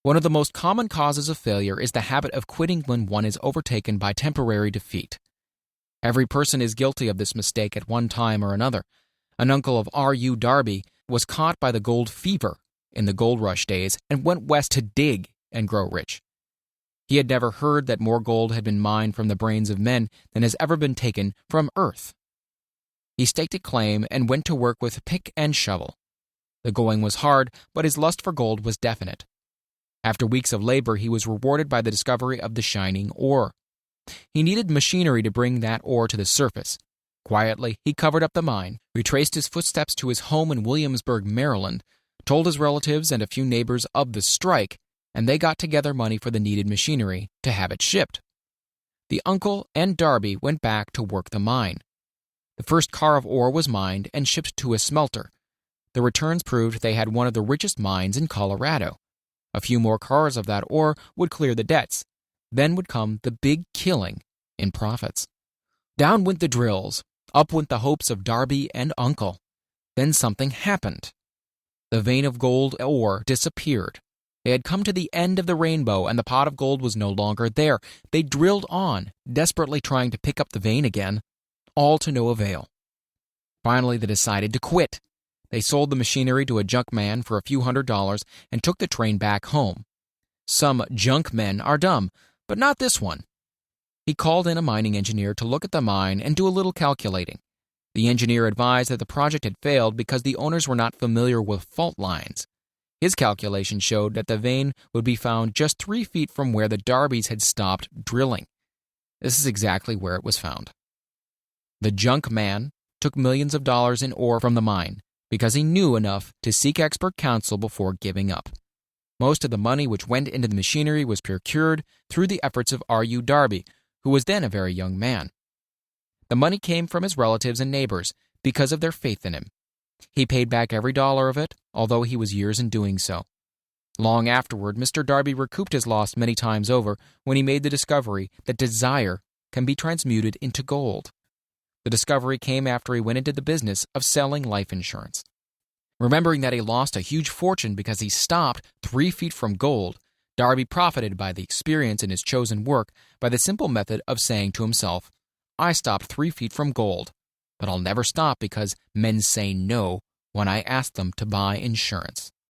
One of the most common causes of failure is the habit of quitting when one is overtaken by temporary defeat. Every person is guilty of this mistake at one time or another. An uncle of R.U. Darby was caught by the gold fever in the gold rush days and went west to dig and grow rich. He had never heard that more gold had been mined from the brains of men than has ever been taken from earth. He staked a claim and went to work with pick and shovel. The going was hard, but his lust for gold was definite. After weeks of labor, he was rewarded by the discovery of the shining ore. He needed machinery to bring that ore to the surface. Quietly, he covered up the mine, retraced his footsteps to his home in Williamsburg, Maryland, told his relatives and a few neighbors of the strike, and they got together money for the needed machinery to have it shipped. The uncle and Darby went back to work the mine. The first car of ore was mined and shipped to a smelter. The returns proved they had one of the richest mines in Colorado. A few more cars of that ore would clear the debts. Then would come the big killing in profits. Down went the drills. Up went the hopes of Darby and Uncle. Then something happened. The vein of gold ore disappeared. They had come to the end of the rainbow, and the pot of gold was no longer there. They drilled on, desperately trying to pick up the vein again, all to no avail. Finally, they decided to quit. They sold the machinery to a junk man for a few $100s and took the train back home. Some junk men are dumb, but not this one. He called in a mining engineer to look at the mine and do a little calculating. The engineer advised that the project had failed because the owners were not familiar with fault lines. His calculation showed that the vein would be found just 3 feet from where the Darbys had stopped drilling. This is exactly where it was found. The junk man took millions of dollars in ore from the mine because he knew enough to seek expert counsel before giving up. Most of the money which went into the machinery was procured through the efforts of R.U. Darby, who was then a very young man. The money came from his relatives and neighbors because of their faith in him. He paid back every dollar of it, although he was years in doing so. Long afterward, Mr. Darby recouped his loss many times over when he made the discovery that desire can be transmuted into gold. The discovery came after he went into the business of selling life insurance. Remembering that he lost a huge fortune because he stopped 3 feet from gold, Darby profited by the experience in his chosen work by the simple method of saying to himself, "I stopped 3 feet from gold, but I'll never stop because men say no when I ask them to buy insurance."